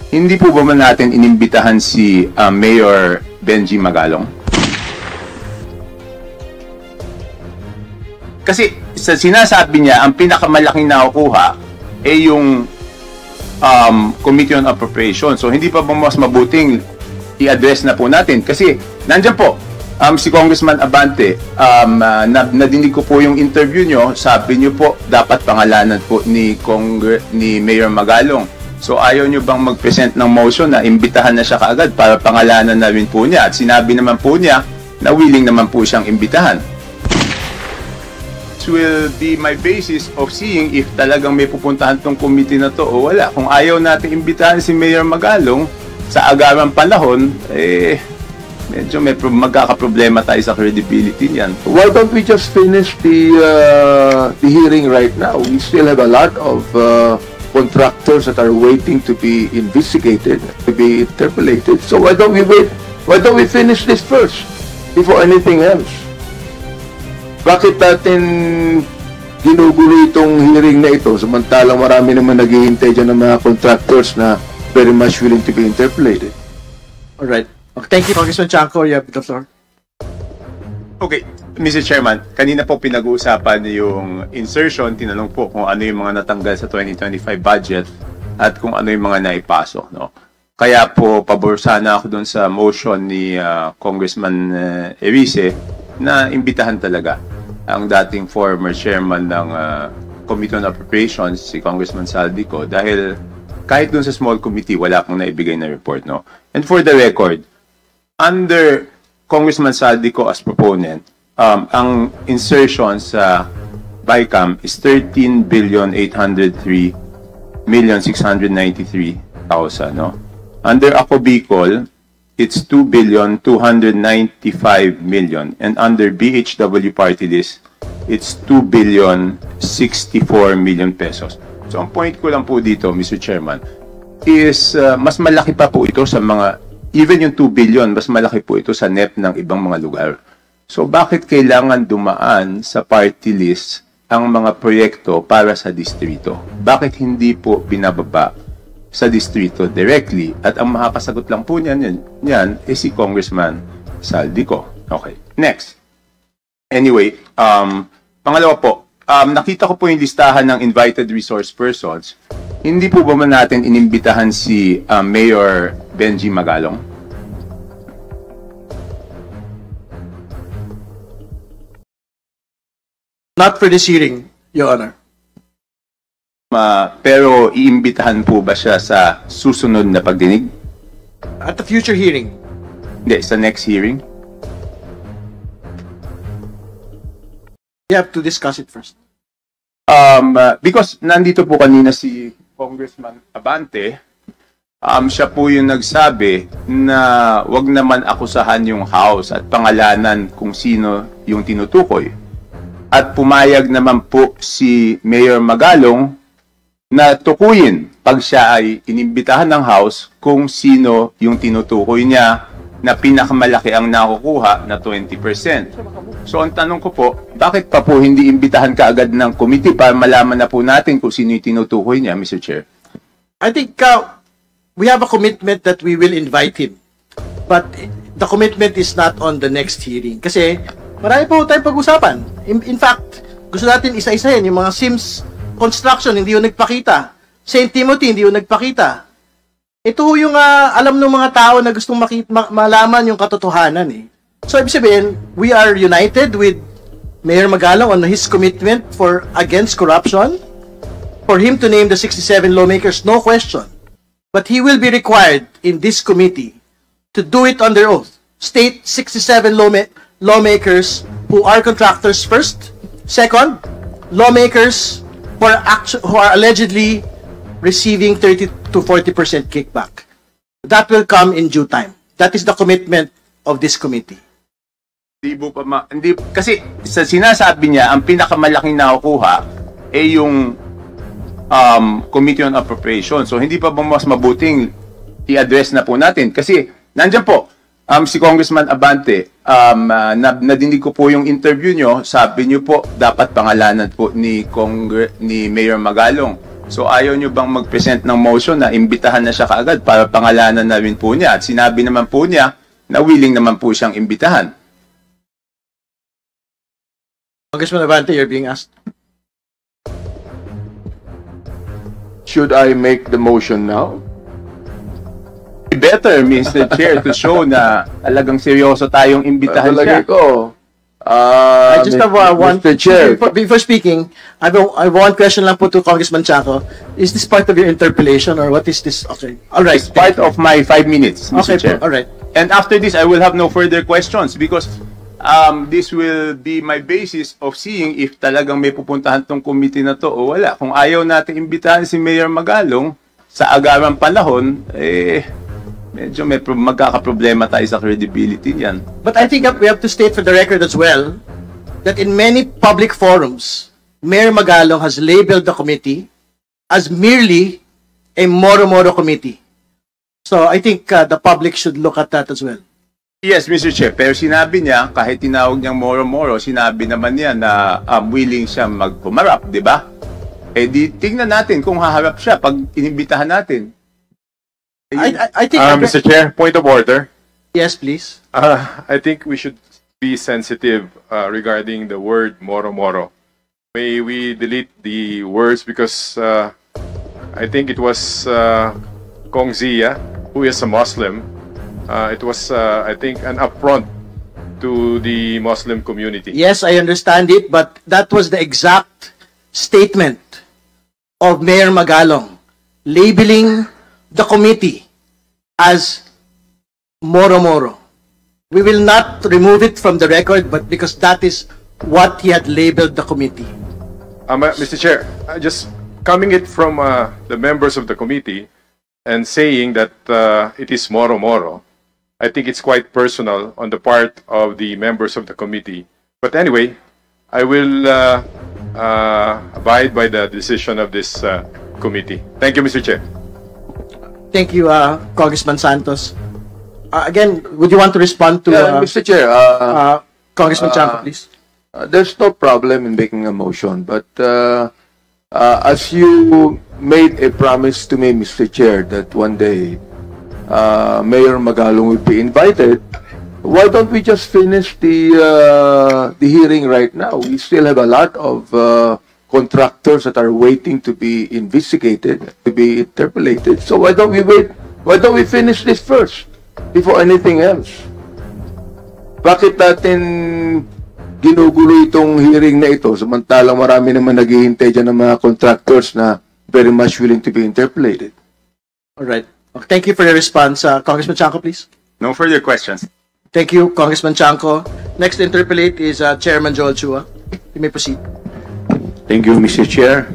hindi po ba man natin inimbitahan si Mayor Benji Magalong? Kasi sa sinasabi niya, ang pinakamalaking nakukuha ay yung Committee on Appropriation. So hindi pa ba mas mabuting i-address na po natin? Kasi nandiyan po, si Congressman Abante, nadinig ko po yung interview nyo, sabi nyo po, dapat pangalanan po ni Mayor Magalong. So ayaw nyo bang mag-present ng motion na imbitahan na siya kaagad para pangalanan na rin po niya? At sinabi naman po niya na willing naman po siyang imbitahan. This will be my basis of seeing if talagang may pupuntahan tong committee na to o wala. Kung ayaw natin imbitahan si Mayor Magalong sa agarang panahon, medyo magkakaproblema tayo sa credibility niyan. Why don't we just finish the hearing right now? We still have a lot of contractors that are waiting to be investigated, to be interpolated. So why don't we wait? Why don't we finish this first before anything else? Bakit natin ginugulo itong hearing na ito samantalang marami naman naghihintay dyan ng mga contractors na very much willing to be interpolated? All right. Okay, thank you, Congressman Chanco. You have the floor. Okay, Mr. Chairman, kanina po pinag-uusapan yung insertion, tinanong po kung ano yung mga natanggal sa 2025 budget at kung ano yung mga naipasok, no? Kaya po, pabor sana ako doon sa motion ni Congressman Erice na imbitahan talaga ang dating former chairman ng Committee on Appropriations, si Congressman Saldico, dahil kahit doon sa small committee, wala pong naibigay na report, no? And for the record, under Congressman Saldico as proponent, ang insertion sa BICAM is 13,803,693,000, no? Under Ako Bicol, it's 2,295,000,000, and under BHW party list, it's 2,064,000,000 pesos. So ang point ko lang po dito, Mr. Chairman, is mas malaki pa po ito sa mga, even yung 2 billion, mas malaki po ito sa NEP ng ibang mga lugar. So bakit kailangan dumaan sa party list ang mga proyekto para sa distrito? Bakit hindi po binababa sa distrito directly? At ang makakasagot lang po niyan si Congressman Saldico. Okay, next. Anyway, pangalawa po, nakita ko po yung listahan ng invited resource persons. Hindi po ba man natin inimbitahan si Mayor Benji Magalong? Not for this hearing, Your Honor. Pero iimbitahan po ba siya sa susunod na pagdinig? At the future hearing? Hindi, sa next hearing? We have to discuss it first. Because nandito po kanina si Congressman Abante, siya po yung nagsabi na wag naman akusahan yung House at pangalanan kung sino yung tinutukoy. At pumayag naman po si Mayor Magalong na tukuyin pag siya ay inimbitahan ng House kung sino yung tinutukoy niya na pinakamalaki ang nakukuha na 20%. So ang tanong ko po, bakit pa po hindi imbitahan kaagad ng committee para malaman na po natin kung sino yung tinutukoy niya, Mr. Chair? I think we have a commitment that we will invite him. But the commitment is not on the next hearing. Kasi marami po tayong pag-usapan. In fact, gusto natin isa-isahin yung mga Sims construction, hindi yung nagpakita. St. Timothy, hindi yung nagpakita. Ito yung alam ng mga tao na gustong malaman yung katotohanan eh. So, ibig sabihin, we are united with Mayor Magalong on his commitment against corruption, for him to name the 67 lawmakers, no question. But he will be required in this committee to do it under oath. State 67 lawmakers who are contractors first. Second, lawmakers who are allegedly receiving 30 to 40% kickback. That will come in due time. That is the commitment of this committee. Hindi, kasi sa sinasabi niya, ang pinakamalaking nakukuha ay yung Committee on Appropriation. So hindi pa ba mas mabuting i-address na po natin? Kasi nandiyan po, si Congressman Abante, nadinig ko po yung interview nyo, sabi nyo po, dapat pangalanan po ni Mayor Magalong. So ayaw nyo bang mag-present ng motion na imbitahan na siya kaagad para pangalanan na rin po niya? At sinabi naman po niya na willing naman po siyang imbitahan. Congressman Abante, you're being asked. Should I make the motion now? Better, Mr. Chair, to show na talagang seryoso tayong imbitahan siya. Talagay ko. I just have one. Mr. Chair. Before speaking, I have one question lang po to Congressman Chanco. Is this part of your interpellation or what is this? Okay. All right. It's part of my 5 minutes, Mr. Okay. Chair. All right. And after this, I will have no further questions because this will be my basis of seeing if talagang may pupuntahan tong committee na to o wala. Kung ayaw natin imbitahan si Mayor Magalong sa agarang panahon, medyo may magkakaproblema tayo sa credibility niyan. But I think we have to state for the record as well that in many public forums, Mayor Magalong has labeled the committee as merely a Moro-Moro committee. So I think the public should look at that as well. Yes, Mr. Chair, pero sinabi niya, kahit tinawag niyang Moro-Moro, sinabi naman niya na willing siya magpumarap, di ba? Eh di, tingnan natin kung haharap siya pag inimbitahan natin. I think... Mr. Chair, point of order. Yes, please. I think we should be sensitive regarding the word moro-moro. May we delete the words because I think it was Kong Zia, who is a Muslim. It was, I think, an affront to the Muslim community. Yes, I understand it, but that was the exact statement of Mayor Magalong, labeling the committee as Moro-Moro. We will not remove it from the record, but because that is what he had labeled the committee. Mr. Chair, just coming it from the members of the committee and saying that it is moro-moro, I think it's quite personal on the part of the members of the committee. But anyway, I will abide by the decision of this committee. Thank you, Mr. Chair. Thank you, Congressman Santos. Again, would you want to respond to Mr. Chair, Congressman Chanco, please? there's no problem in making a motion, but as you made a promise to me, Mr. Chair, that one day Mayor Magalong will be invited, why don't we just finish the hearing right now? We still have a lot of contractors that are waiting to be investigated, to be interpolated. So why don't we wait? Why don't we finish this first before anything else? Bakit natin ginugulo itong hearing na ito samantalang marami naman naghihintay dyan ng mga contractors na very much willing to be interpolated? All right. Thank you for your response. Congressman Chanco, please. No further questions. Thank you, Congressman Chanco. Next to interpolate is Chairman Joel Chua. You may proceed. Thank you, Mr. Chair.